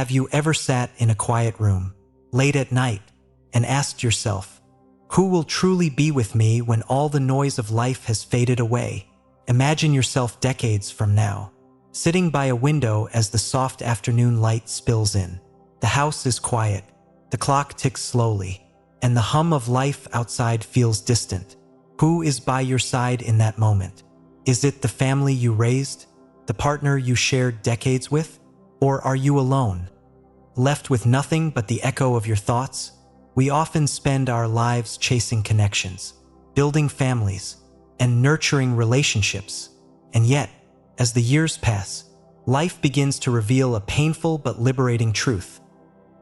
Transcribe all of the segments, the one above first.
Have you ever sat in a quiet room, late at night, and asked yourself, who will truly be with me when all the noise of life has faded away? Imagine yourself decades from now, sitting by a window as the soft afternoon light spills in. The house is quiet, the clock ticks slowly, and the hum of life outside feels distant. Who is by your side in that moment? Is it the family you raised, the partner you shared decades with? Or are you alone, left with nothing but the echo of your thoughts? We often spend our lives chasing connections, building families, and nurturing relationships. And yet, as the years pass, life begins to reveal a painful but liberating truth.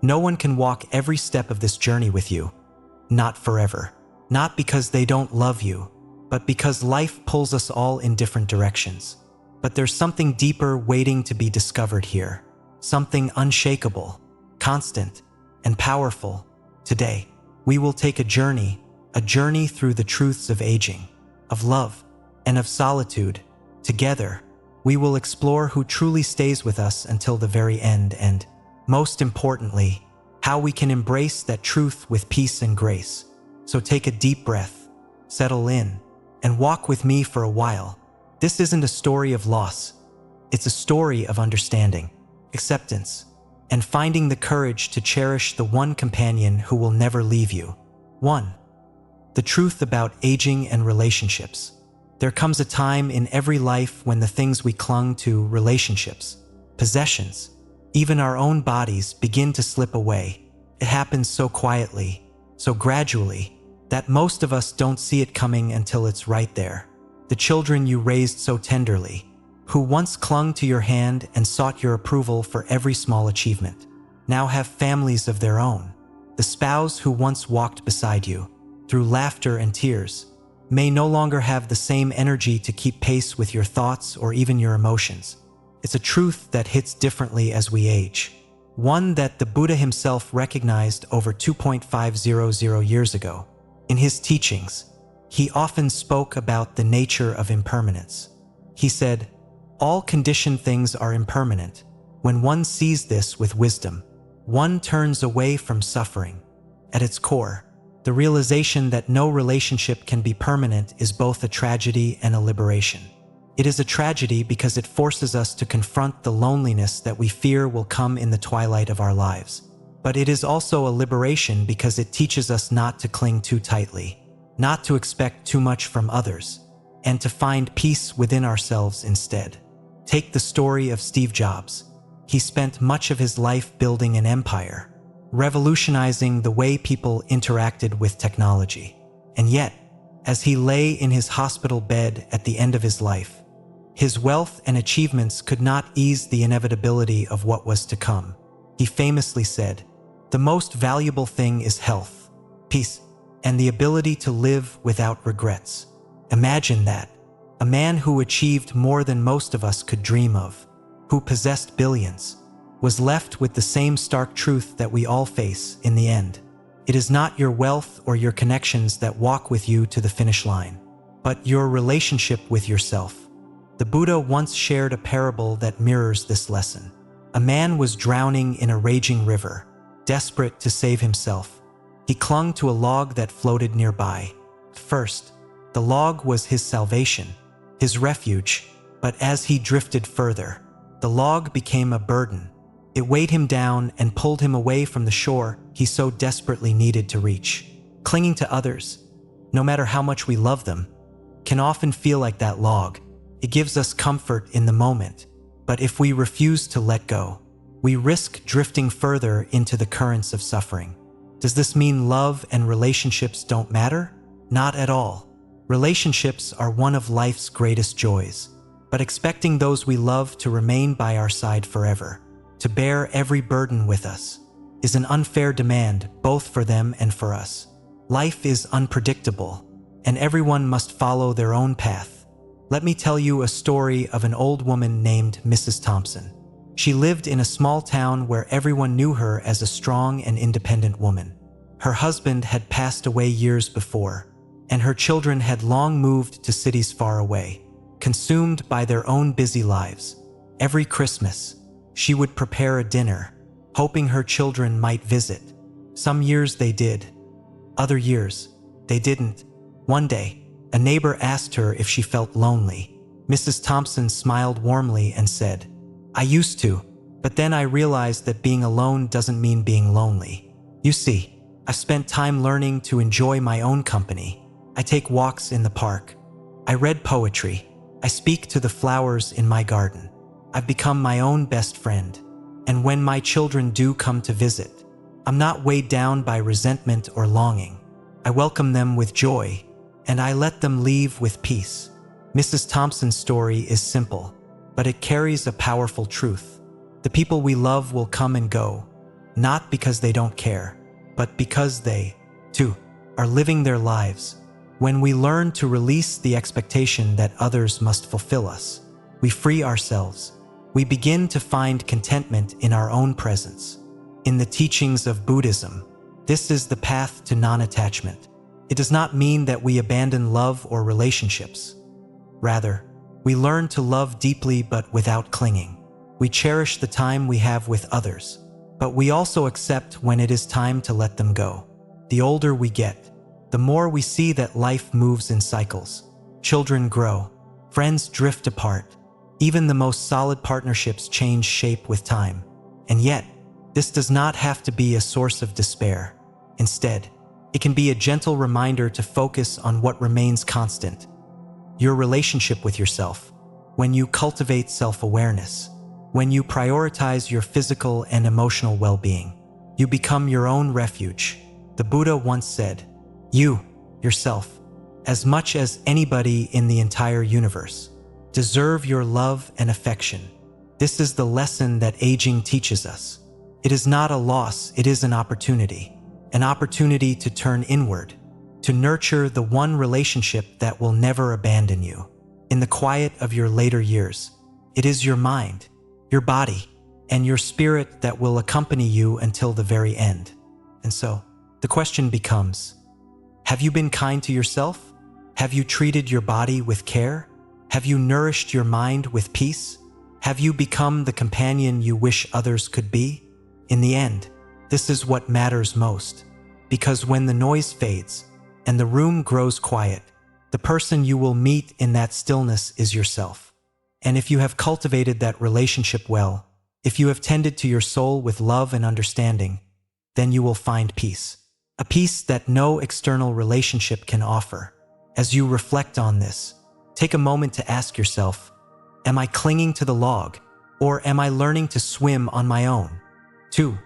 No one can walk every step of this journey with you. Not forever. Not because they don't love you, but because life pulls us all in different directions. But there's something deeper waiting to be discovered here. Something unshakable, constant, and powerful. Today, we will take a journey through the truths of aging, of love, and of solitude. Together, we will explore who truly stays with us until the very end and, most importantly, how we can embrace that truth with peace and grace. So take a deep breath, settle in, and walk with me for a while. This isn't a story of loss. It's a story of understanding, acceptance, and finding the courage to cherish the one companion who will never leave you. 1. The truth about aging and relationships. There comes a time in every life when the things we clung to, relationships, possessions, even our own bodies, begin to slip away. It happens so quietly, so gradually, that most of us don't see it coming until it's right there. The children you raised so tenderly, who once clung to your hand and sought your approval for every small achievement, now have families of their own. The spouse who once walked beside you, through laughter and tears, may no longer have the same energy to keep pace with your thoughts or even your emotions. It's a truth that hits differently as we age. One that the Buddha himself recognized over 2.500 years ago. In his teachings, he often spoke about the nature of impermanence. He said, all conditioned things are impermanent. When one sees this with wisdom, one turns away from suffering. At its core, the realization that no relationship can be permanent is both a tragedy and a liberation. It is a tragedy because it forces us to confront the loneliness that we fear will come in the twilight of our lives. But it is also a liberation because it teaches us not to cling too tightly, not to expect too much from others, and to find peace within ourselves instead. Take the story of Steve Jobs. He spent much of his life building an empire, revolutionizing the way people interacted with technology. And yet, as he lay in his hospital bed at the end of his life, his wealth and achievements could not ease the inevitability of what was to come. He famously said, "The most valuable thing is health, peace, and the ability to live without regrets." Imagine that. A man who achieved more than most of us could dream of, who possessed billions, was left with the same stark truth that we all face in the end. It is not your wealth or your connections that walk with you to the finish line, but your relationship with yourself. The Buddha once shared a parable that mirrors this lesson. A man was drowning in a raging river, desperate to save himself. He clung to a log that floated nearby. At first, the log was his salvation, his refuge, but as he drifted further, the log became a burden. It weighed him down and pulled him away from the shore he so desperately needed to reach. Clinging to others, no matter how much we love them, can often feel like that log. It gives us comfort in the moment, but if we refuse to let go, we risk drifting further into the currents of suffering. Does this mean love and relationships don't matter? Not at all. Relationships are one of life's greatest joys, but expecting those we love to remain by our side forever, to bear every burden with us, is an unfair demand both for them and for us. Life is unpredictable, and everyone must follow their own path. Let me tell you a story of an old woman named Mrs. Thompson. She lived in a small town where everyone knew her as a strong and independent woman. Her husband had passed away years before, and her children had long moved to cities far away, consumed by their own busy lives. Every Christmas, she would prepare a dinner, hoping her children might visit. Some years they did. Other years, they didn't. One day, a neighbor asked her if she felt lonely. Mrs. Thompson smiled warmly and said, "I used to, but then I realized that being alone doesn't mean being lonely. You see, I've spent time learning to enjoy my own company. I take walks in the park. I read poetry. I speak to the flowers in my garden. I've become my own best friend. And when my children do come to visit, I'm not weighed down by resentment or longing. I welcome them with joy, and I let them leave with peace." Mrs. Thompson's story is simple, but it carries a powerful truth. The people we love will come and go, not because they don't care, but because they, too, are living their lives. When we learn to release the expectation that others must fulfill us, we free ourselves. We begin to find contentment in our own presence. In the teachings of Buddhism, this is the path to non-attachment. It does not mean that we abandon love or relationships. Rather, we learn to love deeply but without clinging. We cherish the time we have with others, but we also accept when it is time to let them go. The older we get, the more we see that life moves in cycles. Children grow, friends drift apart, even the most solid partnerships change shape with time. And yet, this does not have to be a source of despair. Instead, it can be a gentle reminder to focus on what remains constant: your relationship with yourself. When you cultivate self-awareness, when you prioritize your physical and emotional well-being, you become your own refuge. The Buddha once said, "You, yourself, as much as anybody in the entire universe, deserve your love and affection." This is the lesson that aging teaches us. It is not a loss, it is an opportunity to turn inward, to nurture the one relationship that will never abandon you. In the quiet of your later years, it is your mind, your body, and your spirit that will accompany you until the very end. And so, the question becomes, have you been kind to yourself? Have you treated your body with care? Have you nourished your mind with peace? Have you become the companion you wish others could be? In the end, this is what matters most. Because when the noise fades and the room grows quiet, the person you will meet in that stillness is yourself. And if you have cultivated that relationship well, if you have tended to your soul with love and understanding, then you will find peace. A peace that no external relationship can offer. As you reflect on this, take a moment to ask yourself, am I clinging to the log, or am I learning to swim on my own? 2.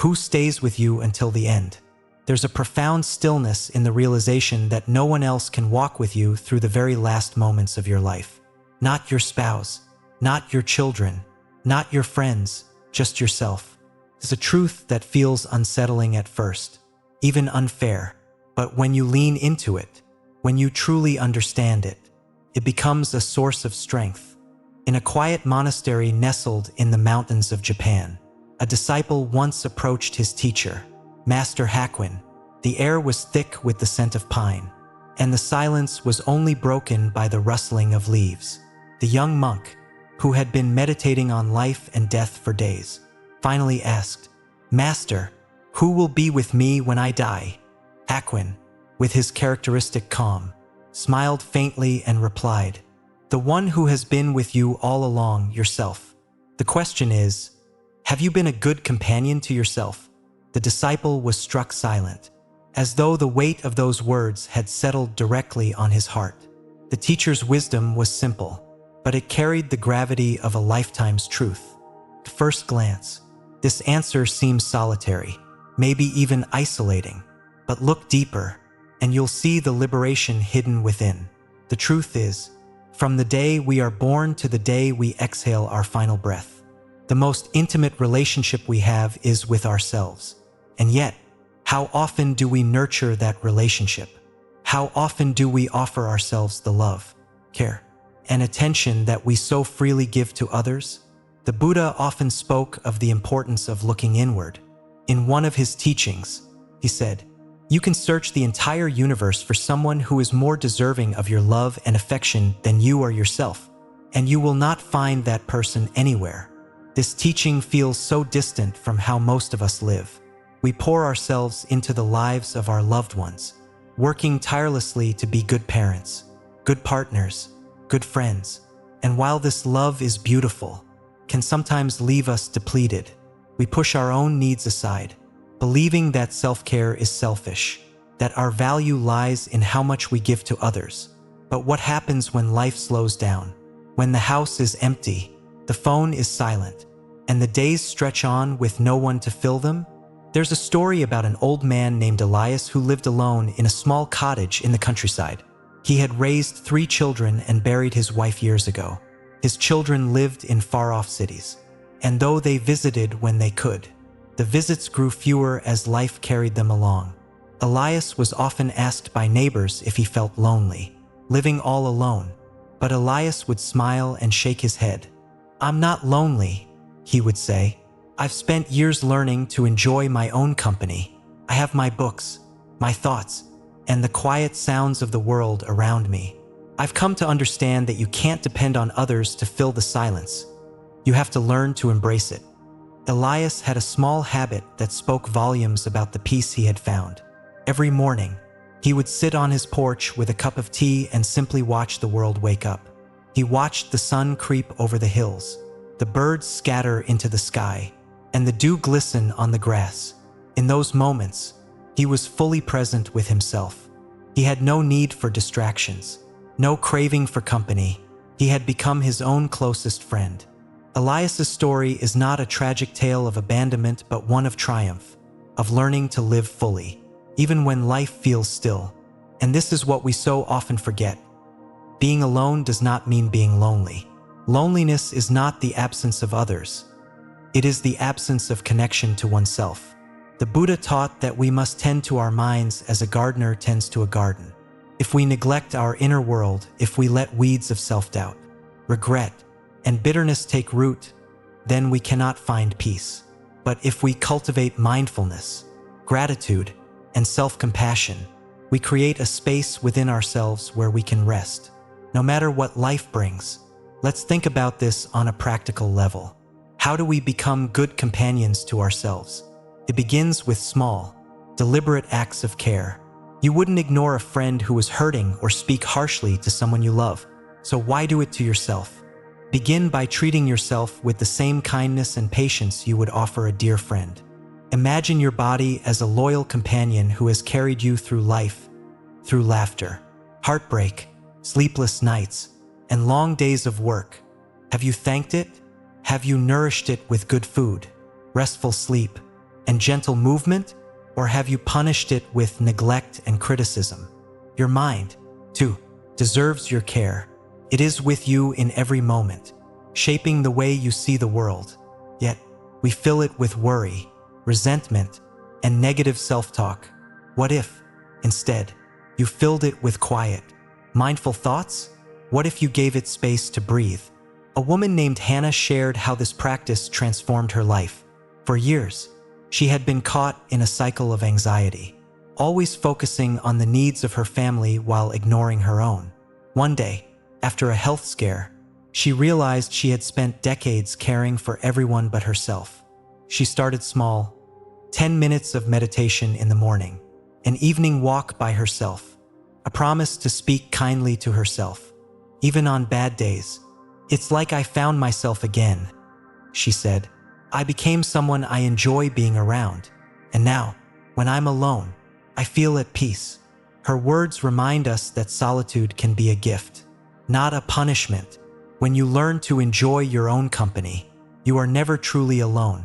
Who stays with you until the end? There's a profound stillness in the realization that no one else can walk with you through the very last moments of your life. Not your spouse, not your children, not your friends, just yourself. It's a truth that feels unsettling at first, even unfair, but when you lean into it, when you truly understand it, it becomes a source of strength. In a quiet monastery nestled in the mountains of Japan, a disciple once approached his teacher, Master Hakuin. The air was thick with the scent of pine, and the silence was only broken by the rustling of leaves. The young monk, who had been meditating on life and death for days, finally asked, "Master, who will be with me when I die?" Hakuin, with his characteristic calm, smiled faintly and replied, "The one who has been with you all along, yourself." The question is, have you been a good companion to yourself? The disciple was struck silent, as though the weight of those words had settled directly on his heart. The teacher's wisdom was simple, but it carried the gravity of a lifetime's truth. At first glance, this answer seems solitary, maybe even isolating, but look deeper, and you'll see the liberation hidden within. The truth is, from the day we are born to the day we exhale our final breath, the most intimate relationship we have is with ourselves. And yet, how often do we nurture that relationship? How often do we offer ourselves the love, care, and attention that we so freely give to others? The Buddha often spoke of the importance of looking inward. In one of his teachings, he said, "You can search the entire universe for someone who is more deserving of your love and affection than you are yourself, and you will not find that person anywhere." This teaching feels so distant from how most of us live. We pour ourselves into the lives of our loved ones, working tirelessly to be good parents, good partners, good friends. And while this love is beautiful, can sometimes leave us depleted. We push our own needs aside, believing that self-care is selfish, that our value lies in how much we give to others. But what happens when life slows down? When the house is empty, the phone is silent, and the days stretch on with no one to fill them? There's a story about an old man named Elias who lived alone in a small cottage in the countryside. He had raised 3 children and buried his wife years ago. His children lived in far-off cities, and though they visited when they could, the visits grew fewer as life carried them along. Elias was often asked by neighbors if he felt lonely, living all alone, but Elias would smile and shake his head. "I'm not lonely," he would say. "I've spent years learning to enjoy my own company. I have my books, my thoughts, and the quiet sounds of the world around me. I've come to understand that you can't depend on others to fill the silence. You have to learn to embrace it." Elias had a small habit that spoke volumes about the peace he had found. Every morning, he would sit on his porch with a cup of tea and simply watch the world wake up. He watched the sun creep over the hills, the birds scatter into the sky, and the dew glisten on the grass. In those moments, he was fully present with himself. He had no need for distractions, no craving for company. He had become his own closest friend. Elias's story is not a tragic tale of abandonment, but one of triumph, of learning to live fully, even when life feels still. And this is what we so often forget. Being alone does not mean being lonely. Loneliness is not the absence of others. It is the absence of connection to oneself. The Buddha taught that we must tend to our minds as a gardener tends to a garden. If we neglect our inner world, if we let weeds of self-doubt, regret, and bitterness take root, then we cannot find peace. But if we cultivate mindfulness, gratitude, and self-compassion, we create a space within ourselves where we can rest. No matter what life brings, let's think about this on a practical level. How do we become good companions to ourselves? It begins with small, deliberate acts of care. You wouldn't ignore a friend who is hurting or speak harshly to someone you love, so why do it to yourself? Begin by treating yourself with the same kindness and patience you would offer a dear friend. Imagine your body as a loyal companion who has carried you through life, through laughter, heartbreak, sleepless nights, and long days of work. Have you thanked it? Have you nourished it with good food, restful sleep, and gentle movement? Or have you punished it with neglect and criticism? Your mind, too, deserves your care. It is with you in every moment, shaping the way you see the world. Yet, we fill it with worry, resentment, and negative self-talk. What if, instead, you filled it with quiet, mindful thoughts? What if you gave it space to breathe? A woman named Hannah shared how this practice transformed her life. For years, she had been caught in a cycle of anxiety, always focusing on the needs of her family while ignoring her own. One day, after a health scare, she realized she had spent decades caring for everyone but herself. She started small, 10 minutes of meditation in the morning, an evening walk by herself, a promise to speak kindly to herself, even on bad days. "It's like I found myself again," she said. "I became someone I enjoy being around, and now, when I'm alone, I feel at peace." Her words remind us that solitude can be a gift, not a punishment. When you learn to enjoy your own company, you are never truly alone.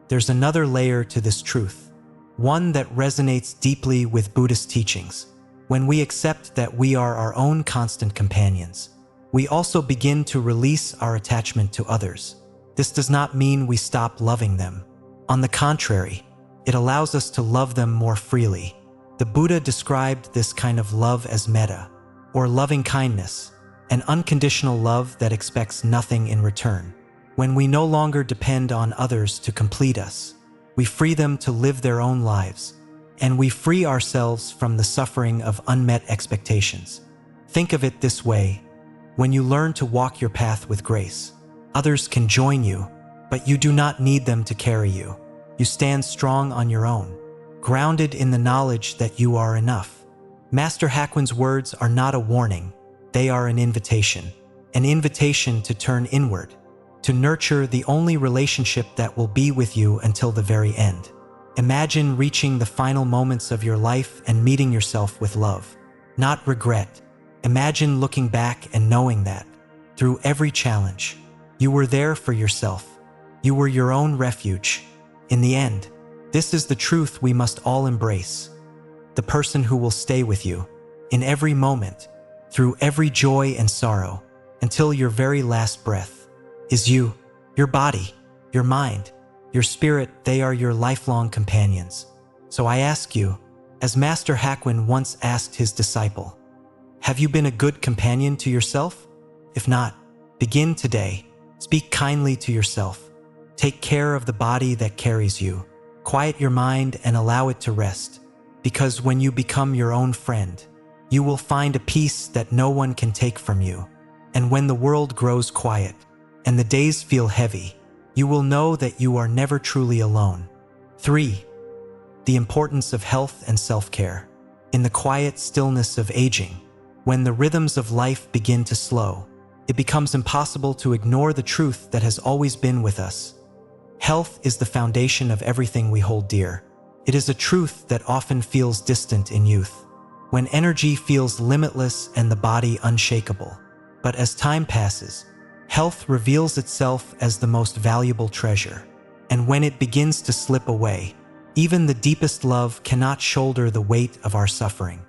There's another layer to this truth, one that resonates deeply with Buddhist teachings. When we accept that we are our own constant companions, we also begin to release our attachment to others. This does not mean we stop loving them. On the contrary, it allows us to love them more freely. The Buddha described this kind of love as metta, or loving kindness, an unconditional love that expects nothing in return. When we no longer depend on others to complete us, we free them to live their own lives, and we free ourselves from the suffering of unmet expectations. Think of it this way: when you learn to walk your path with grace, others can join you. but you do not need them to carry you. You stand strong on your own, grounded in the knowledge that you are enough. Master Hakuin's words are not a warning, they are an invitation to turn inward, to nurture the only relationship that will be with you until the very end. Imagine reaching the final moments of your life and meeting yourself with love, not regret. Imagine looking back and knowing that, through every challenge, you were there for yourself. You were your own refuge. In the end, this is the truth we must all embrace. The person who will stay with you, in every moment, through every joy and sorrow, until your very last breath, is you, your body, your mind, your spirit. They are your lifelong companions. So I ask you, as Master Hakuin once asked his disciple, have you been a good companion to yourself? If not, begin today. Speak kindly to yourself. Take care of the body that carries you. Quiet your mind and allow it to rest. Because when you become your own friend, you will find a peace that no one can take from you. And when the world grows quiet and the days feel heavy, you will know that you are never truly alone. 3. The importance of health and self-care. In the quiet stillness of aging, when the rhythms of life begin to slow, it becomes impossible to ignore the truth that has always been with us. Health is the foundation of everything we hold dear. It is a truth that often feels distant in youth, when energy feels limitless and the body unshakable. But as time passes, health reveals itself as the most valuable treasure. And when it begins to slip away, even the deepest love cannot shoulder the weight of our suffering.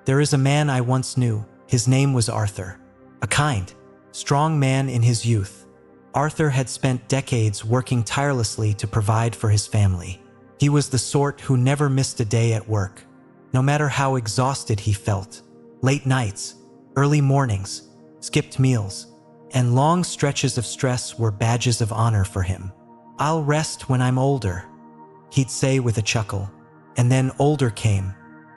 There is a man I once knew. His name was Arthur. A kind, strong man in his youth. Arthur had spent decades working tirelessly to provide for his family. He was the sort who never missed a day at work, no matter how exhausted he felt. Late nights, early mornings, skipped meals, and long stretches of stress were badges of honor for him. "I'll rest when I'm older," he'd say with a chuckle. And then older came.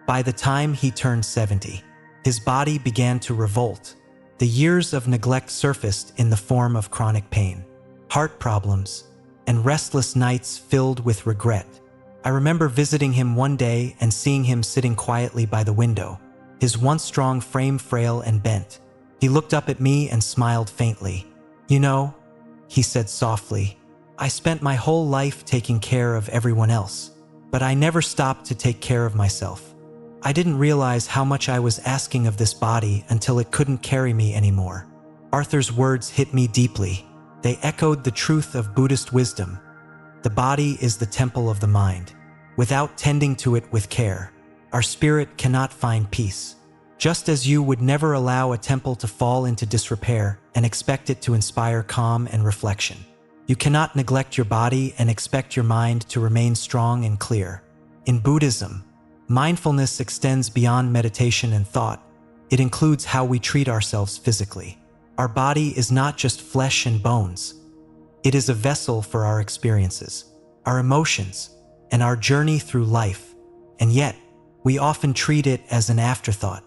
By the time he turned 70, his body began to revolt. The years of neglect surfaced in the form of chronic pain, heart problems, and restless nights filled with regret. I remember visiting him one day and seeing him sitting quietly by the window, his once strong frame frail and bent. He looked up at me and smiled faintly. "You know," he said softly, "I spent my whole life taking care of everyone else, but I never stopped to take care of myself. I didn't realize how much I was asking of this body until it couldn't carry me anymore." Arthur's words hit me deeply. They echoed the truth of Buddhist wisdom. The body is the temple of the mind. Without tending to it with care, our spirit cannot find peace. Just as you would never allow a temple to fall into disrepair and expect it to inspire calm and reflection, you cannot neglect your body and expect your mind to remain strong and clear. In Buddhism, mindfulness extends beyond meditation and thought. It includes how we treat ourselves physically. Our body is not just flesh and bones. It is a vessel for our experiences, our emotions, and our journey through life. And yet, we often treat it as an afterthought.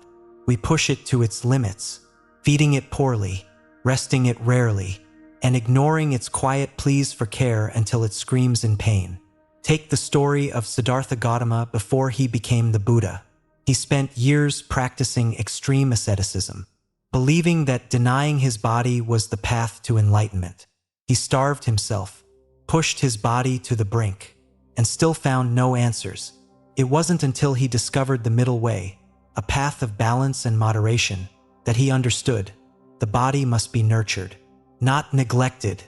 We push it to its limits, feeding it poorly, resting it rarely, and ignoring its quiet pleas for care until it screams in pain. Take the story of Siddhartha Gautama before he became the Buddha. He spent years practicing extreme asceticism, believing that denying his body was the path to enlightenment. He starved himself, pushed his body to the brink, and still found no answers. It wasn't until he discovered the middle way, a path of balance and moderation, that he understood the body must be nurtured, not neglected.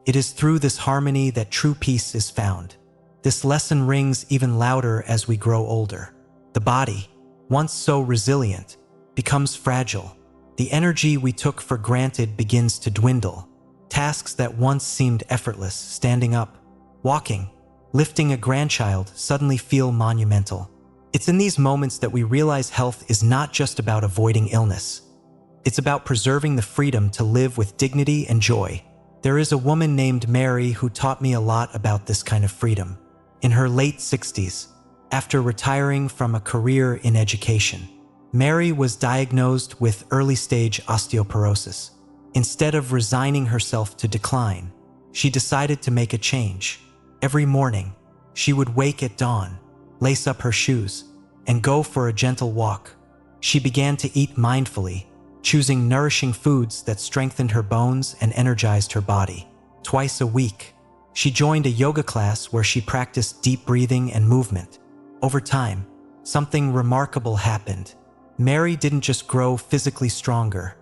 It is through this harmony that true peace is found. This lesson rings even louder as we grow older. The body, once so resilient, becomes fragile. The energy we took for granted begins to dwindle. Tasks that once seemed effortless, standing up, walking, lifting a grandchild, suddenly feel monumental. It's in these moments that we realize health is not just about avoiding illness. It's about preserving the freedom to live with dignity and joy. There is a woman named Mary who taught me a lot about this kind of freedom. In her late 60s, after retiring from a career in education, Mary was diagnosed with early-stage osteoporosis. Instead of resigning herself to decline, she decided to make a change. Every morning, she would wake at dawn, lace up her shoes, and go for a gentle walk. She began to eat mindfully, choosing nourishing foods that strengthened her bones and energized her body. Twice a week, she joined a yoga class where she practiced deep breathing and movement. Over time, something remarkable happened. Mary didn't just grow physically stronger.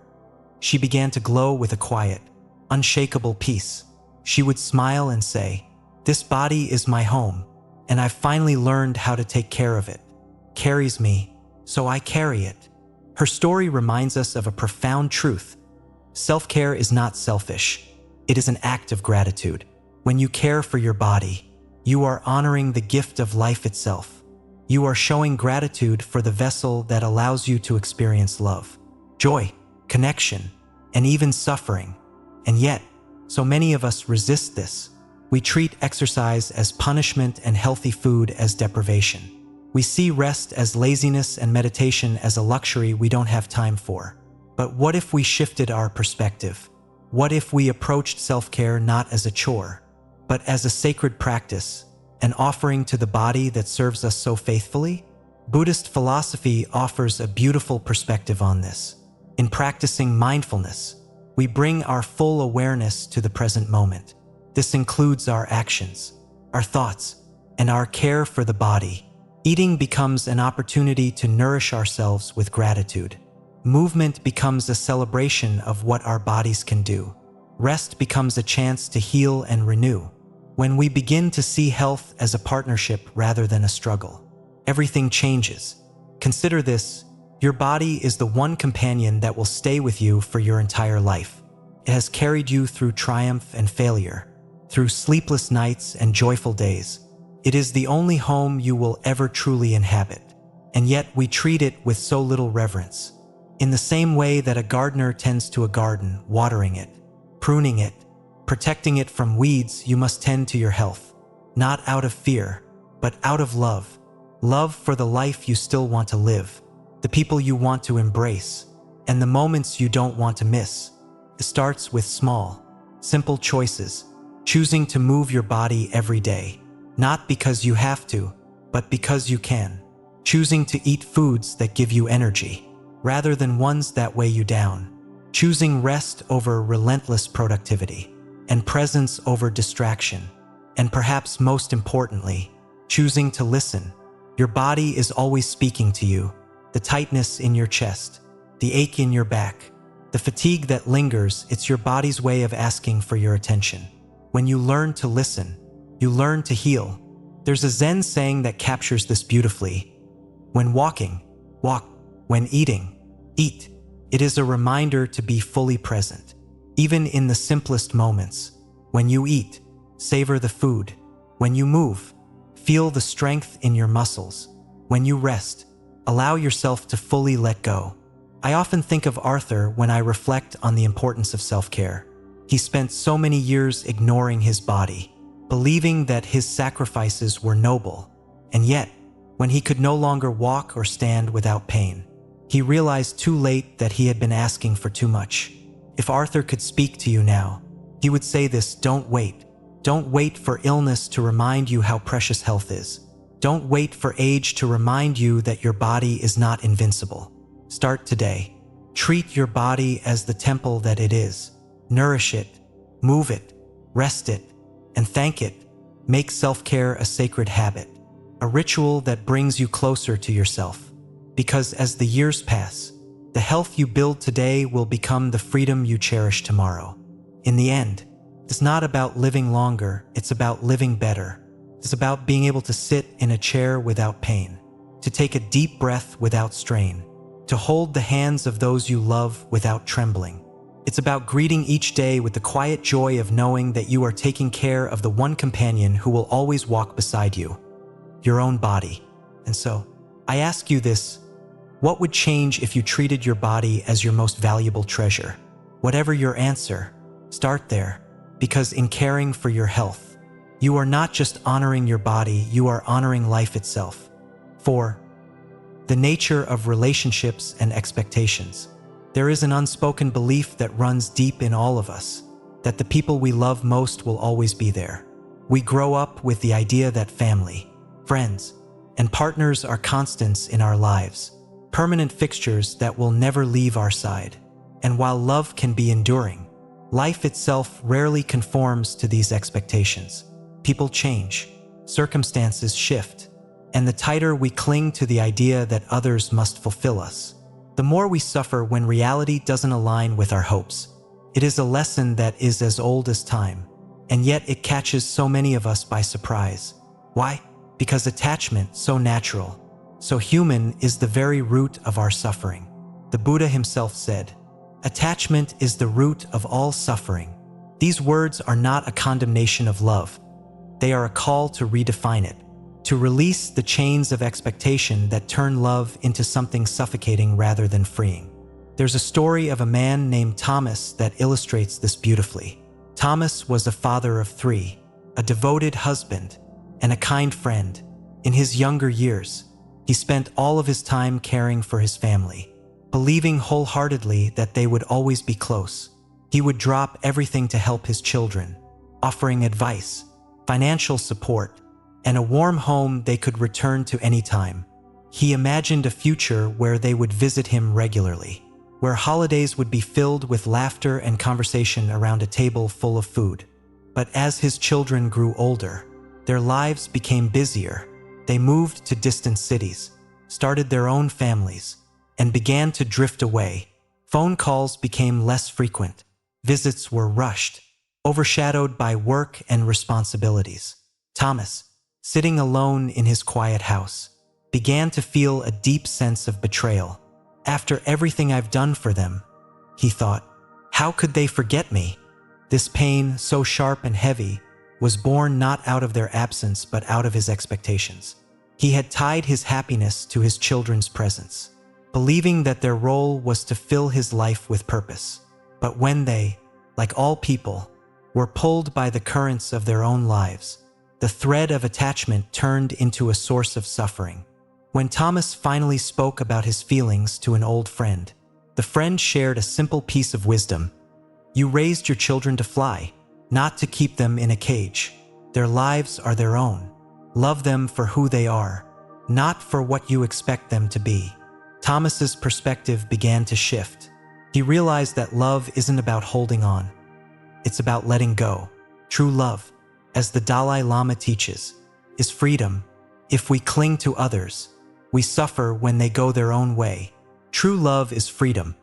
She began to glow with a quiet, unshakable peace. She would smile and say, "This body is my home, and I've finally learned how to take care of it. Carries me, so I carry it." Her story reminds us of a profound truth. Self-care is not selfish. It is an act of gratitude. When you care for your body, you are honoring the gift of life itself. You are showing gratitude for the vessel that allows you to experience love, joy, connection, and even suffering. And yet, so many of us resist this. We treat exercise as punishment and healthy food as deprivation. We see rest as laziness and meditation as a luxury we don't have time for. But what if we shifted our perspective? What if we approached self-care not as a chore, but as a sacred practice, an offering to the body that serves us so faithfully? Buddhist philosophy offers a beautiful perspective on this. In practicing mindfulness, we bring our full awareness to the present moment. This includes our actions, our thoughts, and our care for the body. Eating becomes an opportunity to nourish ourselves with gratitude. Movement becomes a celebration of what our bodies can do. Rest becomes a chance to heal and renew. When we begin to see health as a partnership rather than a struggle, everything changes. Consider this: your body is the one companion that will stay with you for your entire life. It has carried you through triumph and failure, through sleepless nights and joyful days. It is the only home you will ever truly inhabit, and yet we treat it with so little reverence. In the same way that a gardener tends to a garden, watering it, pruning it, protecting it from weeds, you must tend to your health, not out of fear, but out of love. Love for the life you still want to live, the people you want to embrace, and the moments you don't want to miss. It starts with small, simple choices, choosing to move your body every day, not because you have to, but because you can. Choosing to eat foods that give you energy, rather than ones that weigh you down. Choosing rest over relentless productivity, and presence over distraction. And perhaps most importantly, choosing to listen. Your body is always speaking to you. The tightness in your chest, the ache in your back, the fatigue that lingers, it's your body's way of asking for your attention. When you learn to listen, you learn to heal. There's a Zen saying that captures this beautifully. When walking, walk. When eating, eat. It is a reminder to be fully present, even in the simplest moments. When you eat, savor the food. When you move, feel the strength in your muscles. When you rest, allow yourself to fully let go. I often think of Arthur when I reflect on the importance of self-care. He spent so many years ignoring his body, believing that his sacrifices were noble. And yet, when he could no longer walk or stand without pain, he realized too late that he had been asking for too much. If Arthur could speak to you now, he would say this: don't wait. Don't wait for illness to remind you how precious health is. Don't wait for age to remind you that your body is not invincible. Start today. Treat your body as the temple that it is. Nourish it, move it, rest it, and thank it. Make self-care a sacred habit, a ritual that brings you closer to yourself. Because as the years pass, the health you build today will become the freedom you cherish tomorrow. In the end, it's not about living longer, it's about living better. It's about being able to sit in a chair without pain, to take a deep breath without strain, to hold the hands of those you love without trembling. It's about greeting each day with the quiet joy of knowing that you are taking care of the one companion who will always walk beside you, your own body. And so, I ask you this: what would change if you treated your body as your most valuable treasure? Whatever your answer, start there, because in caring for your health, you are not just honoring your body, you are honoring life itself. 4. The nature of relationships and expectations. There is an unspoken belief that runs deep in all of us. that the people we love most will always be there. We grow up with the idea that family, friends, and partners are constants in our lives, permanent fixtures that will never leave our side. And while love can be enduring, life itself rarely conforms to these expectations. People change, circumstances shift, and the tighter we cling to the idea that others must fulfill us, the more we suffer when reality doesn't align with our hopes. It is a lesson that is as old as time, and yet it catches so many of us by surprise. Why? Because attachment, so natural, so human, is the very root of our suffering. The Buddha himself said, "Attachment is the root of all suffering." These words are not a condemnation of love. They are a call to redefine it, to release the chains of expectation that turn love into something suffocating rather than freeing. There's a story of a man named Thomas that illustrates this beautifully. Thomas was a father of 3, a devoted husband, and a kind friend. In his younger years, he spent all of his time caring for his family, believing wholeheartedly that they would always be close. He would drop everything to help his children, offering advice, financial support, and a warm home they could return to any time. He imagined a future where they would visit him regularly, where holidays would be filled with laughter and conversation around a table full of food. But as his children grew older, their lives became busier. They moved to distant cities, started their own families, and began to drift away. Phone calls became less frequent. Visits were rushed, overshadowed by work and responsibilities. Thomas, sitting alone in his quiet house, began to feel a deep sense of betrayal. After everything I've done for them, he thought, how could they forget me? This pain, so sharp and heavy, was born not out of their absence but out of his expectations. He had tied his happiness to his children's presence, believing that their role was to fill his life with purpose. But when they, like all people, were pulled by the currents of their own lives, the thread of attachment turned into a source of suffering. When Thomas finally spoke about his feelings to an old friend, the friend shared a simple piece of wisdom. You raised your children to fly, not to keep them in a cage. Their lives are their own. Love them for who they are, not for what you expect them to be. Thomas's perspective began to shift. He realized that love isn't about holding on. It's about letting go. True love, as the Dalai Lama teaches, is freedom. If we cling to others, we suffer when they go their own way. True love is freedom,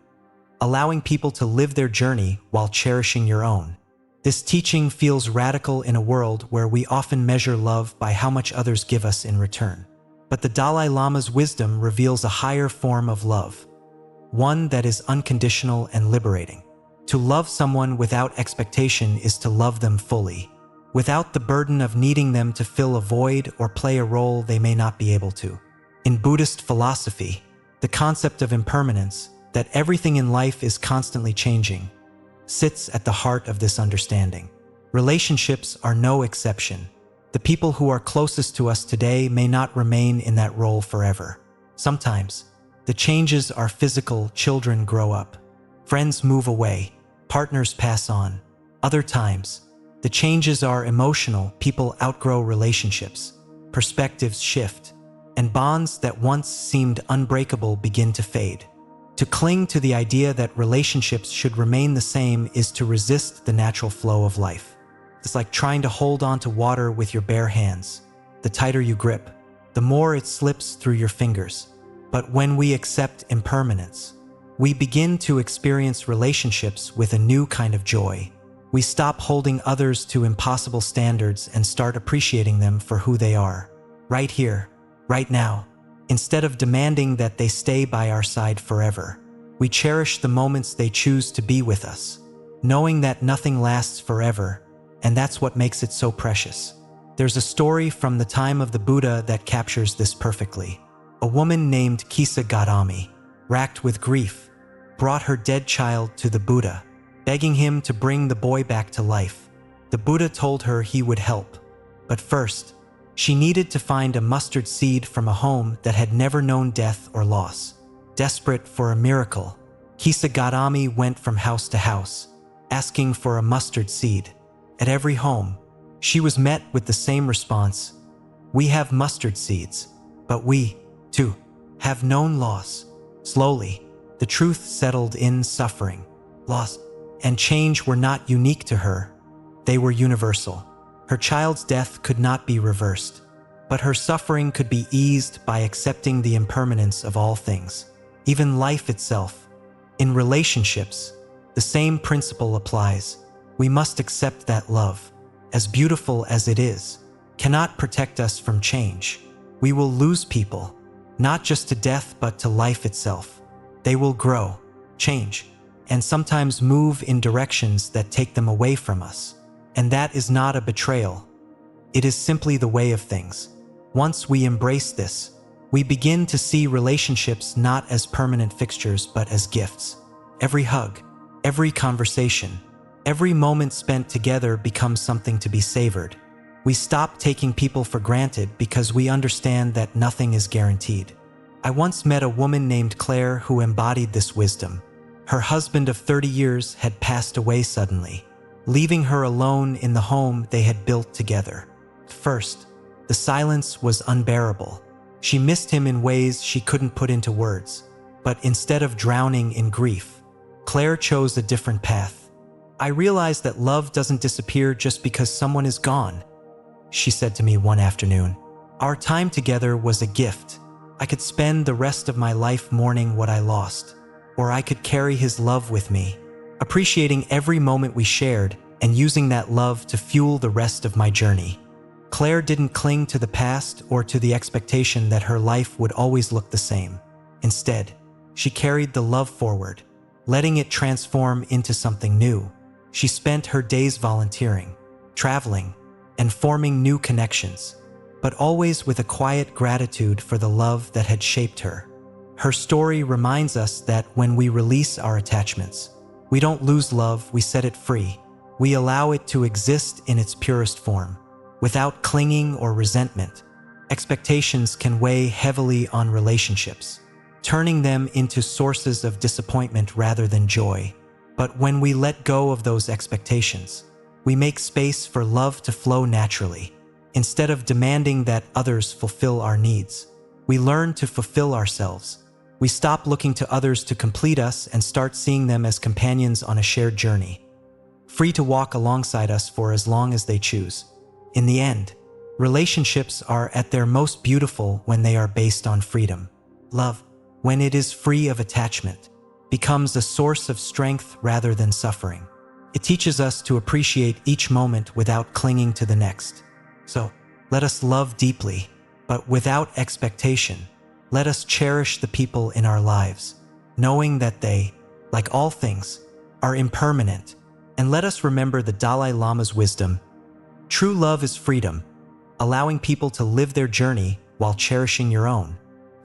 allowing people to live their journey while cherishing your own. This teaching feels radical in a world where we often measure love by how much others give us in return. But the Dalai Lama's wisdom reveals a higher form of love, one that is unconditional and liberating. To love someone without expectation is to love them fully, without the burden of needing them to fill a void or play a role they may not be able to. In Buddhist philosophy, the concept of impermanence, that everything in life is constantly changing, sits at the heart of this understanding. Relationships are no exception. The people who are closest to us today may not remain in that role forever. Sometimes, the changes are physical. Children grow up, friends move away, partners pass on. Other times, the changes are emotional. People outgrow relationships, perspectives shift, and bonds that once seemed unbreakable begin to fade. To cling to the idea that relationships should remain the same is to resist the natural flow of life. It's like trying to hold on to water with your bare hands. The tighter you grip, the more it slips through your fingers. But when we accept impermanence, we begin to experience relationships with a new kind of joy. We stop holding others to impossible standards and start appreciating them for who they are, right here, right now. Instead of demanding that they stay by our side forever, we cherish the moments they choose to be with us, knowing that nothing lasts forever, and that's what makes it so precious. There's a story from the time of the Buddha that captures this perfectly. A woman named Kisa Gautami, racked with grief, brought her dead child to the Buddha, begging him to bring the boy back to life. The Buddha told her he would help, but first, she needed to find a mustard seed from a home that had never known death or loss. Desperate for a miracle, Kisa Gautami went from house to house, asking for a mustard seed. At every home, she was met with the same response: "We have mustard seeds, but we, too, have known loss." Slowly, the truth settled in. Suffering, loss, and change were not unique to her. They were universal. Her child's death could not be reversed, but her suffering could be eased by accepting the impermanence of all things, even life itself. In relationships, the same principle applies. We must accept that love, as beautiful as it is, cannot protect us from change. We will lose people, not just to death but to life itself. They will grow, change, and sometimes move in directions that take them away from us. And that is not a betrayal. It is simply the way of things. Once we embrace this, we begin to see relationships not as permanent fixtures but as gifts. Every hug, every conversation, every moment spent together becomes something to be savored. We stop taking people for granted because we understand that nothing is guaranteed. I once met a woman named Claire who embodied this wisdom. Her husband of 30 years had passed away suddenly, leaving her alone in the home they had built together. At first, the silence was unbearable. She missed him in ways she couldn't put into words. But instead of drowning in grief, Claire chose a different path. "I realized that love doesn't disappear just because someone is gone," she said to me one afternoon. "Our time together was a gift. I could spend the rest of my life mourning what I lost, or I could carry his love with me, appreciating every moment we shared and using that love to fuel the rest of my journey." Claire didn't cling to the past or to the expectation that her life would always look the same. Instead, she carried the love forward, letting it transform into something new. She spent her days volunteering, traveling, and forming new connections, but always with a quiet gratitude for the love that had shaped her. Her story reminds us that when we release our attachments, we don't lose love, we set it free. We allow it to exist in its purest form, without clinging or resentment. Expectations can weigh heavily on relationships, turning them into sources of disappointment rather than joy. But when we let go of those expectations, we make space for love to flow naturally. Instead of demanding that others fulfill our needs, we learn to fulfill ourselves. We stop looking to others to complete us and start seeing them as companions on a shared journey, free to walk alongside us for as long as they choose. In the end, relationships are at their most beautiful when they are based on freedom. Love, when it is free of attachment, becomes a source of strength rather than suffering. It teaches us to appreciate each moment without clinging to the next. So, let us love deeply, but without expectation. Let us cherish the people in our lives, knowing that they, like all things, are impermanent. And let us remember the Dalai Lama's wisdom: true love is freedom, allowing people to live their journey while cherishing your own.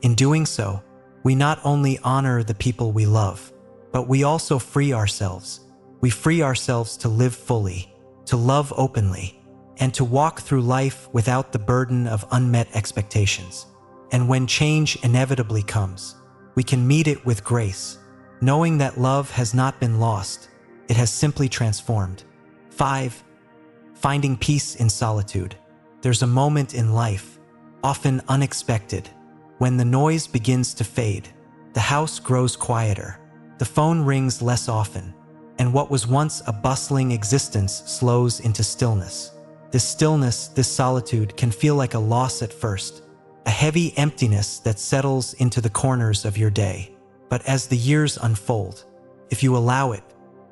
In doing so, we not only honor the people we love, but we also free ourselves. We free ourselves to live fully, to love openly, and to walk through life without the burden of unmet expectations. And when change inevitably comes, we can meet it with grace, knowing that love has not been lost, it has simply transformed. 5. Finding peace in solitude. There's a moment in life, often unexpected, when the noise begins to fade, the house grows quieter, the phone rings less often, and what was once a bustling existence slows into stillness. This stillness, this solitude, can feel like a loss at first, a heavy emptiness that settles into the corners of your day. But as the years unfold, if you allow it,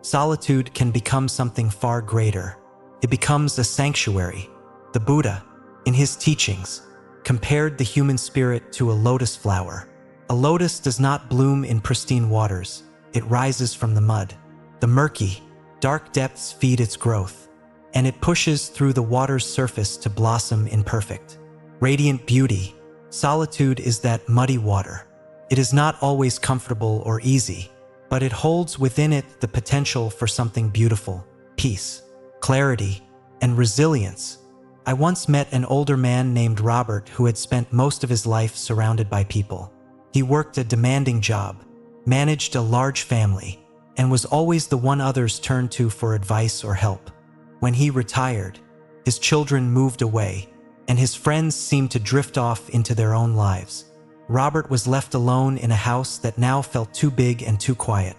solitude can become something far greater. It becomes a sanctuary. The Buddha, in his teachings, compared the human spirit to a lotus flower. A lotus does not bloom in pristine waters. It rises from the mud. The murky, dark depths feed its growth, and it pushes through the water's surface to blossom in perfect, radiant beauty. Solitude is that muddy water. It is not always comfortable or easy, but it holds within it the potential for something beautiful: peace, clarity, and resilience. I once met an older man named Robert who had spent most of his life surrounded by people. He worked a demanding job, managed a large family, and was always the one others turned to for advice or help. When he retired, his children moved away, and his friends seemed to drift off into their own lives. Robert was left alone in a house that now felt too big and too quiet.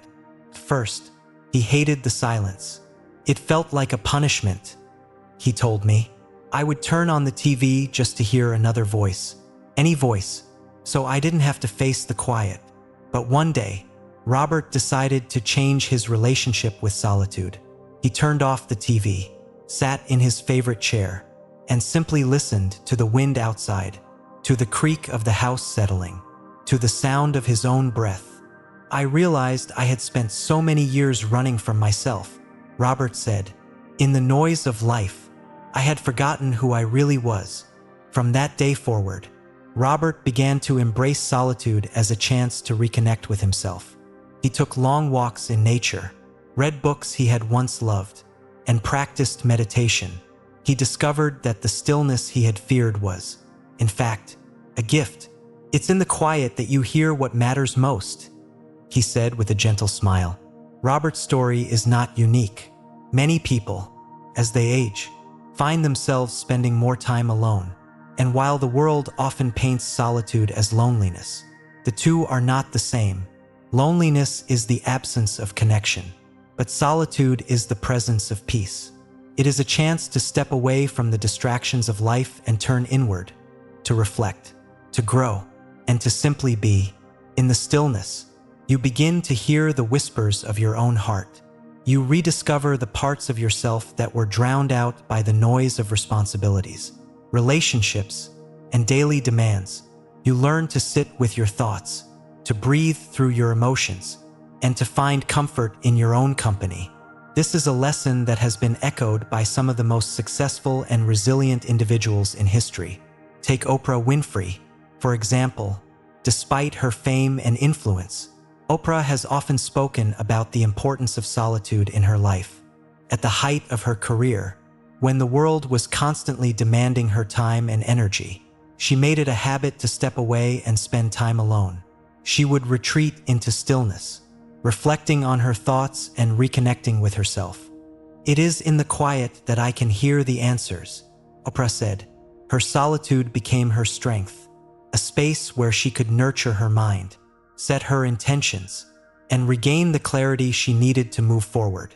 First, he hated the silence. It felt like a punishment, he told me. I would turn on the TV just to hear another voice, any voice, so I didn't have to face the quiet. But one day, Robert decided to change his relationship with solitude. He turned off the TV, sat in his favorite chair, and simply listened to the wind outside, to the creak of the house settling, to the sound of his own breath. I realized I had spent so many years running from myself, Robert said. In the noise of life, I had forgotten who I really was. From that day forward, Robert began to embrace solitude as a chance to reconnect with himself. He took long walks in nature, read books he had once loved, and practiced meditation. He discovered that the stillness he had feared was, in fact, a gift. It's in the quiet that you hear what matters most, he said with a gentle smile. Robert's story is not unique. Many people, as they age, find themselves spending more time alone. And while the world often paints solitude as loneliness, the two are not the same. Loneliness is the absence of connection, but solitude is the presence of peace. It is a chance to step away from the distractions of life and turn inward, to reflect, to grow, and to simply be. In the stillness, you begin to hear the whispers of your own heart. You rediscover the parts of yourself that were drowned out by the noise of responsibilities, relationships, and daily demands. You learn to sit with your thoughts, to breathe through your emotions, and to find comfort in your own company. This is a lesson that has been echoed by some of the most successful and resilient individuals in history. Take Oprah Winfrey, for example. Despite her fame and influence, Oprah has often spoken about the importance of solitude in her life. At the height of her career, when the world was constantly demanding her time and energy, she made it a habit to step away and spend time alone. She would retreat into stillness, reflecting on her thoughts and reconnecting with herself. "It is in the quiet that I can hear the answers," Oprah said. Her solitude became her strength, a space where she could nurture her mind, set her intentions, and regain the clarity she needed to move forward.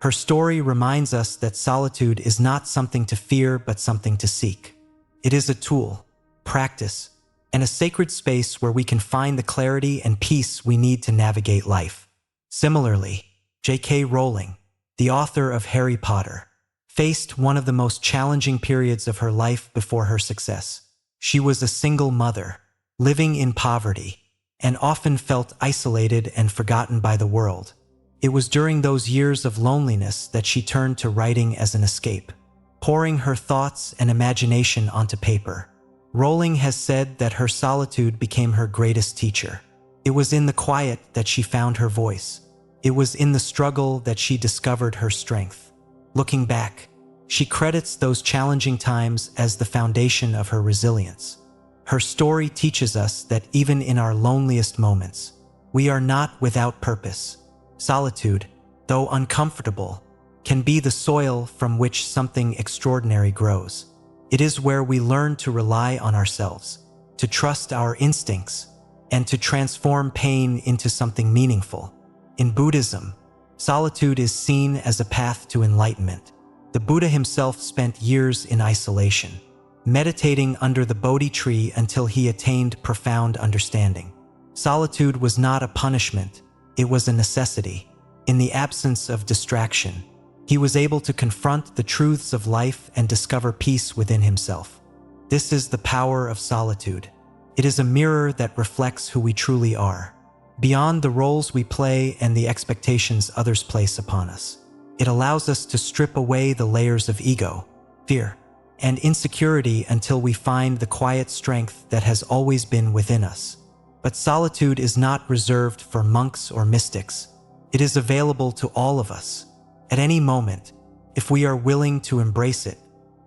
Her story reminds us that solitude is not something to fear but something to seek. It is a tool, practice, and a sacred space where we can find the clarity and peace we need to navigate life. Similarly, J.K. Rowling, the author of Harry Potter, faced one of the most challenging periods of her life before her success. She was a single mother, living in poverty, and often felt isolated and forgotten by the world. It was during those years of loneliness that she turned to writing as an escape, pouring her thoughts and imagination onto paper. Rowling has said that her solitude became her greatest teacher. It was in the quiet that she found her voice. It was in the struggle that she discovered her strength. Looking back, she credits those challenging times as the foundation of her resilience. Her story teaches us that even in our loneliest moments, we are not without purpose. Solitude, though uncomfortable, can be the soil from which something extraordinary grows. It is where we learn to rely on ourselves, to trust our instincts, and to transform pain into something meaningful. In Buddhism, solitude is seen as a path to enlightenment. The Buddha himself spent years in isolation, meditating under the Bodhi tree until he attained profound understanding. Solitude was not a punishment, it was a necessity. In the absence of distraction, he was able to confront the truths of life and discover peace within himself. This is the power of solitude. It is a mirror that reflects who we truly are, beyond the roles we play and the expectations others place upon us. It allows us to strip away the layers of ego, fear, and insecurity until we find the quiet strength that has always been within us. But solitude is not reserved for monks or mystics. It is available to all of us, at any moment, if we are willing to embrace it.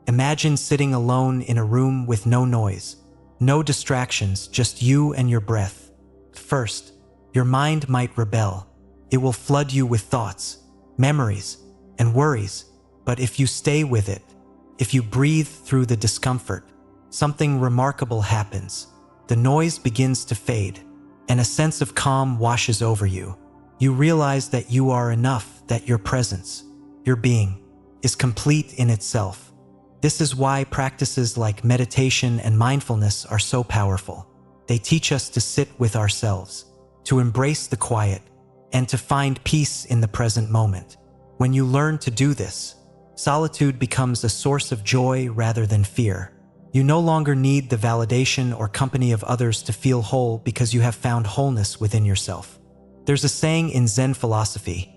Imagine sitting alone in a room with no noise, no distractions, just you and your breath. First, your mind might rebel, It will flood you with thoughts, memories, and worries, but if you stay with it, if you breathe through the discomfort, something remarkable happens. The noise begins to fade, and a sense of calm washes over you. You realize that you are enough, that your presence, your being, is complete in itself. This is why practices like meditation and mindfulness are so powerful. They teach us to sit with ourselves, to embrace the quiet, and to find peace in the present moment. When you learn to do this, solitude becomes a source of joy rather than fear. You no longer need the validation or company of others to feel whole because you have found wholeness within yourself. There's a saying in Zen philosophy,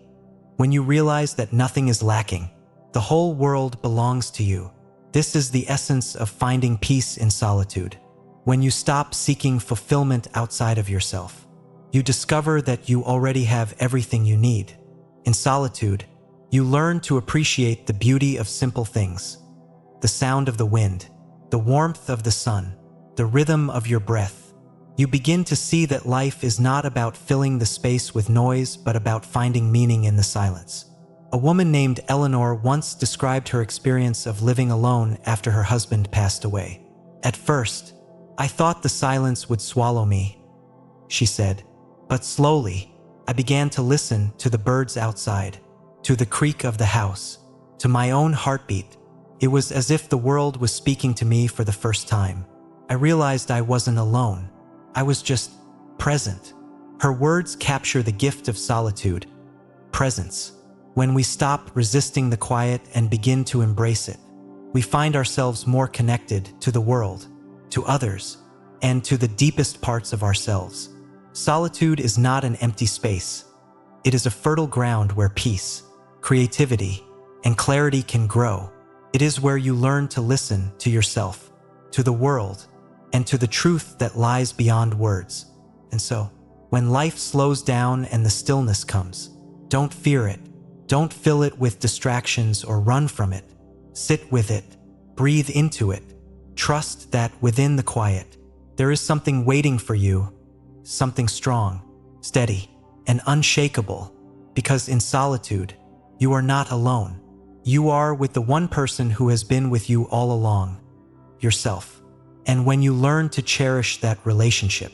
when you realize that nothing is lacking, the whole world belongs to you. This is the essence of finding peace in solitude. When you stop seeking fulfillment outside of yourself, you discover that you already have everything you need. In solitude, you learn to appreciate the beauty of simple things, the sound of the wind, the warmth of the sun, the rhythm of your breath. You begin to see that life is not about filling the space with noise, but about finding meaning in the silence. A woman named Eleanor once described her experience of living alone after her husband passed away. At first, I thought the silence would swallow me, she said, but slowly, I began to listen to the birds outside, to the creak of the house, to my own heartbeat. It was as if the world was speaking to me for the first time. I realized I wasn't alone. I was just present. Her words capture the gift of solitude, presence. When we stop resisting the quiet and begin to embrace it, we find ourselves more connected to the world, to others, and to the deepest parts of ourselves. Solitude is not an empty space. It is a fertile ground where peace, creativity, and clarity can grow. It is where you learn to listen to yourself, to the world, and to the truth that lies beyond words. And so, when life slows down and the stillness comes, don't fear it. Don't fill it with distractions or run from it. Sit with it. Breathe into it. Trust that within the quiet, there is something waiting for you, something strong, steady, and unshakable, because in solitude, you are not alone. You are with the one person who has been with you all along, yourself. And when you learn to cherish that relationship,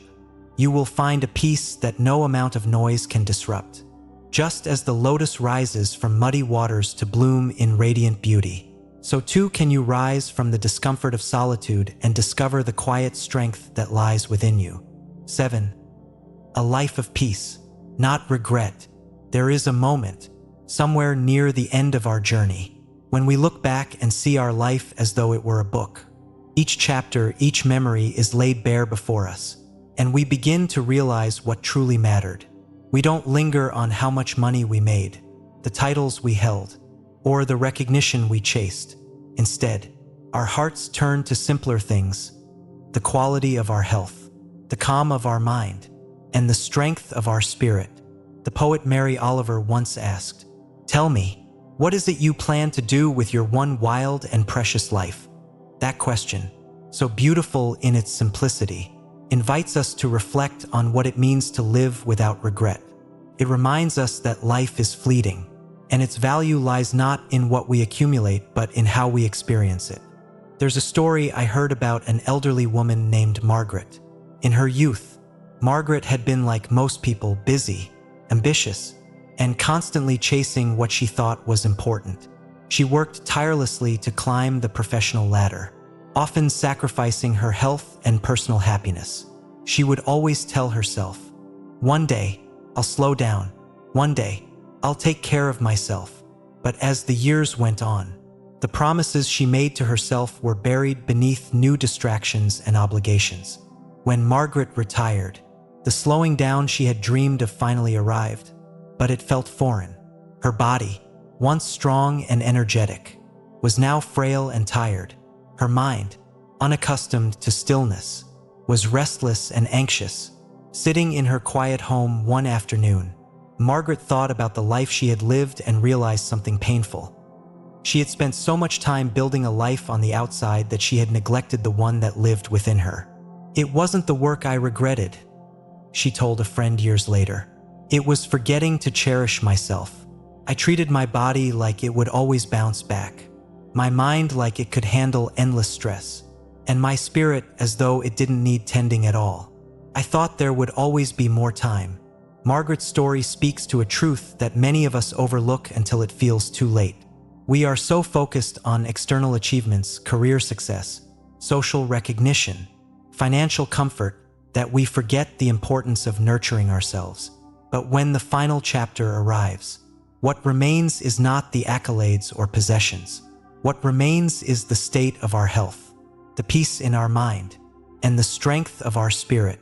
you will find a peace that no amount of noise can disrupt. Just as the lotus rises from muddy waters to bloom in radiant beauty, so too can you rise from the discomfort of solitude and discover the quiet strength that lies within you. 7. A life of peace, not regret. There is a moment, somewhere near the end of our journey, when we look back and see our life as though it were a book. Each chapter, each memory is laid bare before us, and we begin to realize what truly mattered. We don't linger on how much money we made, the titles we held, or the recognition we chased. Instead, our hearts turn to simpler things, the quality of our health, the calm of our mind, and the strength of our spirit. The poet Mary Oliver once asked, "Tell me, what is it you plan to do with your one wild and precious life?" That question, so beautiful in its simplicity, invites us to reflect on what it means to live without regret. It reminds us that life is fleeting, and its value lies not in what we accumulate, but in how we experience it. There's a story I heard about an elderly woman named Margaret. In her youth, Margaret had been like most people, busy, ambitious, and constantly chasing what she thought was important. She worked tirelessly to climb the professional ladder, often sacrificing her health and personal happiness. She would always tell herself, "One day, I'll slow down. One day, I'll take care of myself." But as the years went on, the promises she made to herself were buried beneath new distractions and obligations. When Margaret retired, the slowing down she had dreamed of finally arrived, but it felt foreign. Her body, once strong and energetic, was now frail and tired. Her mind, unaccustomed to stillness, was restless and anxious. Sitting in her quiet home one afternoon, Margaret thought about the life she had lived and realized something painful. She had spent so much time building a life on the outside that she had neglected the one that lived within her. "It wasn't the work I regretted," she told a friend years later. It was forgetting to cherish myself. I treated my body like it would always bounce back, my mind like it could handle endless stress, and my spirit as though it didn't need tending at all. I thought there would always be more time. Margaret's story speaks to a truth that many of us overlook until it feels too late. We are so focused on external achievements, career success, social recognition, financial comfort, that we forget the importance of nurturing ourselves. But when the final chapter arrives, what remains is not the accolades or possessions. What remains is the state of our health, the peace in our mind, and the strength of our spirit.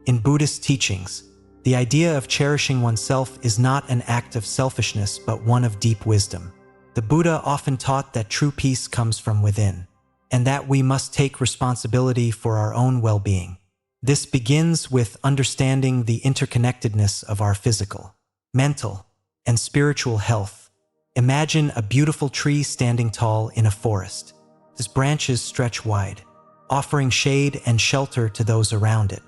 In Buddhist teachings, the idea of cherishing oneself is not an act of selfishness but one of deep wisdom. The Buddha often taught that true peace comes from within, and that we must take responsibility for our own well-being. This begins with understanding the interconnectedness of our physical, mental, and spiritual health. Imagine a beautiful tree standing tall in a forest. Its branches stretch wide, offering shade and shelter to those around it.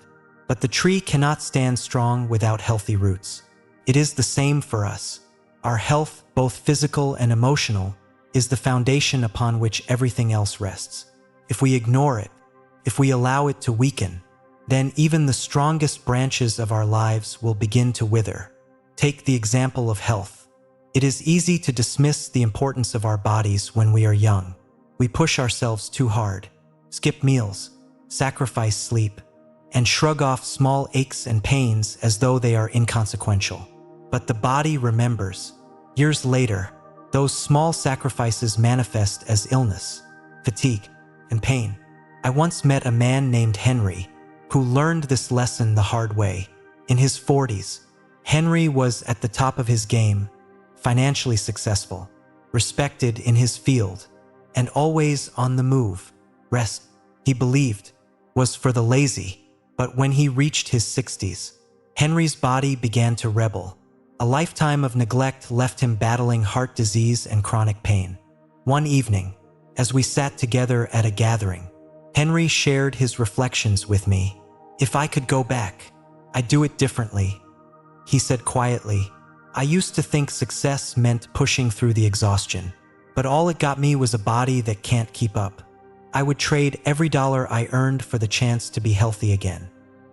But the tree cannot stand strong without healthy roots. It is the same for us. Our health, both physical and emotional, is the foundation upon which everything else rests. If we ignore it, if we allow it to weaken, then even the strongest branches of our lives will begin to wither. Take the example of health. It is easy to dismiss the importance of our bodies when we are young. We push ourselves too hard, skip meals, sacrifice sleep, and shrug off small aches and pains as though they are inconsequential. But the body remembers. Years later, those small sacrifices manifest as illness, fatigue, and pain. I once met a man named Henry who learned this lesson the hard way. In his 40s, Henry was at the top of his game, financially successful, respected in his field, and always on the move. Rest, he believed, was for the lazy. But when he reached his 60s, Henry's body began to rebel. A lifetime of neglect left him battling heart disease and chronic pain. One evening, as we sat together at a gathering, Henry shared his reflections with me. "If I could go back, I'd do it differently," he said quietly. "I used to think success meant pushing through the exhaustion, but all it got me was a body that can't keep up. I would trade every dollar I earned for the chance to be healthy again."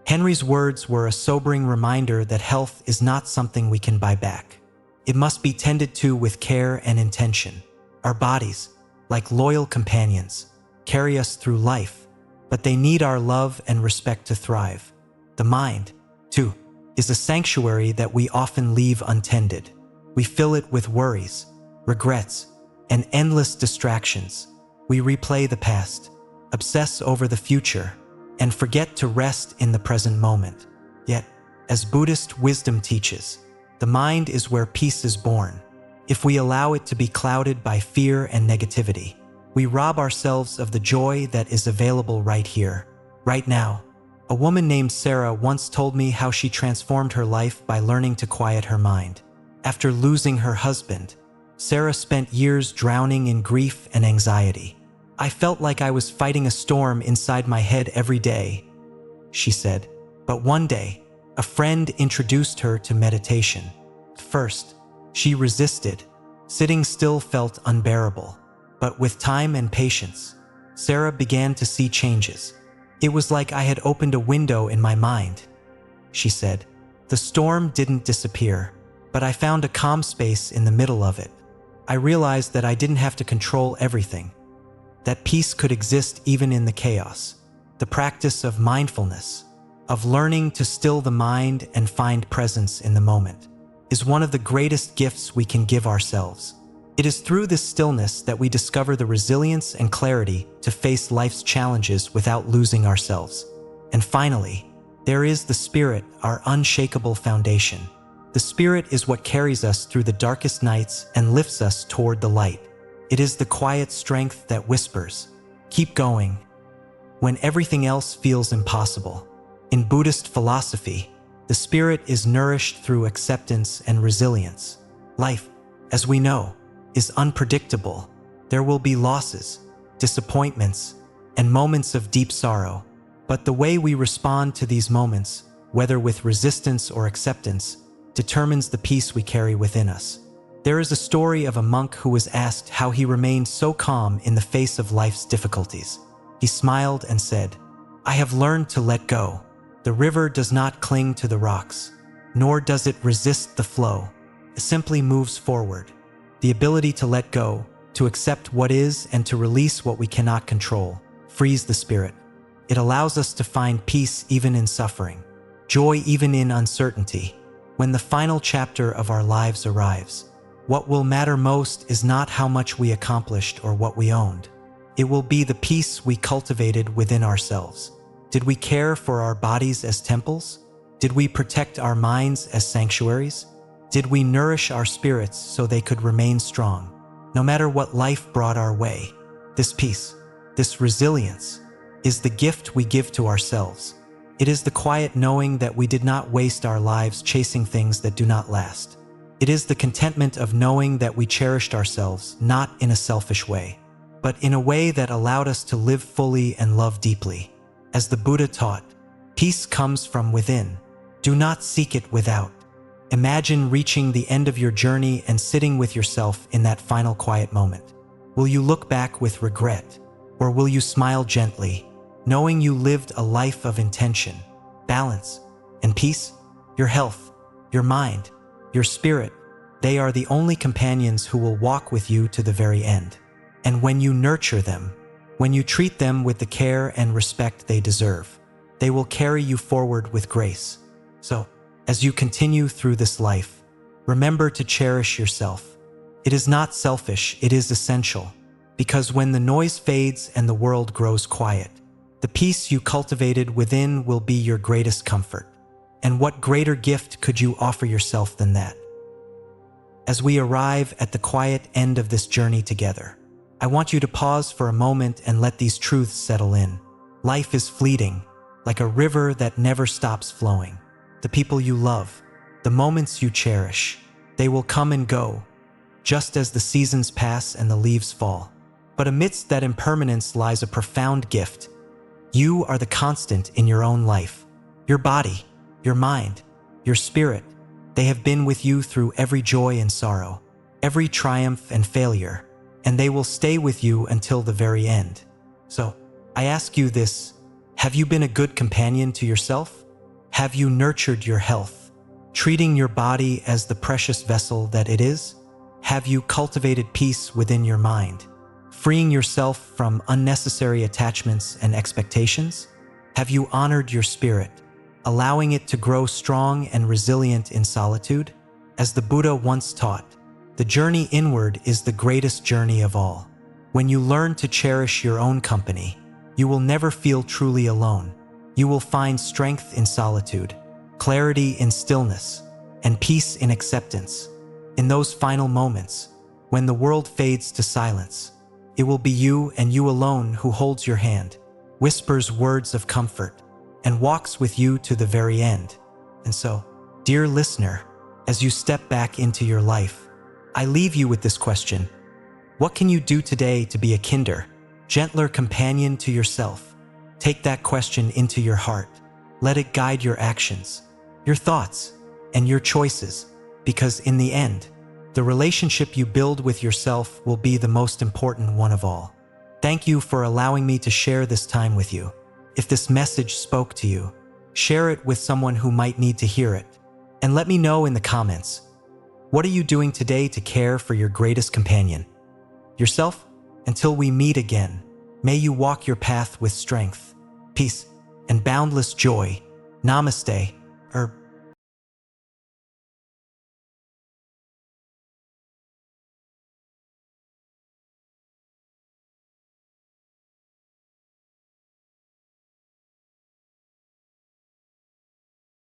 Henry's words were a sobering reminder that health is not something we can buy back. It must be tended to with care and intention. Our bodies, like loyal companions, carry us through life, but they need our love and respect to thrive. The mind, too, is a sanctuary that we often leave untended. We fill it with worries, regrets, and endless distractions. We replay the past, obsess over the future, and forget to rest in the present moment. Yet, as Buddhist wisdom teaches, the mind is where peace is born. If we allow it to be clouded by fear and negativity, we rob ourselves of the joy that is available right here, right now. A woman named Sarah once told me how she transformed her life by learning to quiet her mind. After losing her husband, Sarah spent years drowning in grief and anxiety. "I felt like I was fighting a storm inside my head every day," she said. But one day, a friend introduced her to meditation. At first, she resisted. Sitting still felt unbearable. But with time and patience, Sarah began to see changes. "It was like I had opened a window in my mind," she said. "The storm didn't disappear, but I found a calm space in the middle of it. I realized that I didn't have to control everything, that peace could exist even in the chaos." The practice of mindfulness, of learning to still the mind and find presence in the moment, is one of the greatest gifts we can give ourselves. It is through this stillness that we discover the resilience and clarity to face life's challenges without losing ourselves. And finally, there is the spirit, our unshakable foundation. The spirit is what carries us through the darkest nights and lifts us toward the light. It is the quiet strength that whispers, "Keep going," when everything else feels impossible. In Buddhist philosophy, the spirit is nourished through acceptance and resilience. Life, as we know, is unpredictable. There will be losses, disappointments, and moments of deep sorrow. But the way we respond to these moments, whether with resistance or acceptance, determines the peace we carry within us. There is a story of a monk who was asked how he remained so calm in the face of life's difficulties. He smiled and said, "I have learned to let go. The river does not cling to the rocks, nor does it resist the flow. It simply moves forward." The ability to let go, to accept what is and to release what we cannot control, frees the spirit. It allows us to find peace even in suffering, joy even in uncertainty. When the final chapter of our lives arrives, what will matter most is not how much we accomplished or what we owned. It will be the peace we cultivated within ourselves. Did we care for our bodies as temples? Did we protect our minds as sanctuaries? Did we nourish our spirits so they could remain strong, no matter what life brought our way? This peace, this resilience, is the gift we give to ourselves. It is the quiet knowing that we did not waste our lives chasing things that do not last. It is the contentment of knowing that we cherished ourselves, not in a selfish way, but in a way that allowed us to live fully and love deeply. As the Buddha taught, peace comes from within. Do not seek it without. Imagine reaching the end of your journey and sitting with yourself in that final quiet moment. Will you look back with regret, or will you smile gently, knowing you lived a life of intention, balance, and peace? Your health, your mind, your spirit, they are the only companions who will walk with you to the very end. And when you nurture them, when you treat them with the care and respect they deserve, they will carry you forward with grace. So, as you continue through this life, remember to cherish yourself. It is not selfish, it is essential, because when the noise fades and the world grows quiet, the peace you cultivated within will be your greatest comfort. And what greater gift could you offer yourself than that? As we arrive at the quiet end of this journey together, I want you to pause for a moment and let these truths settle in. Life is fleeting, like a river that never stops flowing. The people you love, the moments you cherish, they will come and go, just as the seasons pass and the leaves fall. But amidst that impermanence lies a profound gift. You are the constant in your own life. Your body, your mind, your spirit, they have been with you through every joy and sorrow, every triumph and failure, and they will stay with you until the very end. So, I ask you this, have you been a good companion to yourself? Have you nurtured your health, treating your body as the precious vessel that it is? Have you cultivated peace within your mind, freeing yourself from unnecessary attachments and expectations? Have you honored your spirit, allowing it to grow strong and resilient in solitude? As the Buddha once taught, the journey inward is the greatest journey of all. When you learn to cherish your own company, you will never feel truly alone. You will find strength in solitude, clarity in stillness, and peace in acceptance. In those final moments, when the world fades to silence, it will be you and you alone who holds your hand, whispers words of comfort, and walks with you to the very end. And so, dear listener, as you step back into your life, I leave you with this question. What can you do today to be a kinder, gentler companion to yourself? Take that question into your heart. Let it guide your actions, your thoughts, and your choices, because in the end, the relationship you build with yourself will be the most important one of all. Thank you for allowing me to share this time with you. If this message spoke to you, share it with someone who might need to hear it. And let me know in the comments, what are you doing today to care for your greatest companion? Yourself? Until we meet again, may you walk your path with strength, peace, and boundless joy. Namaste, or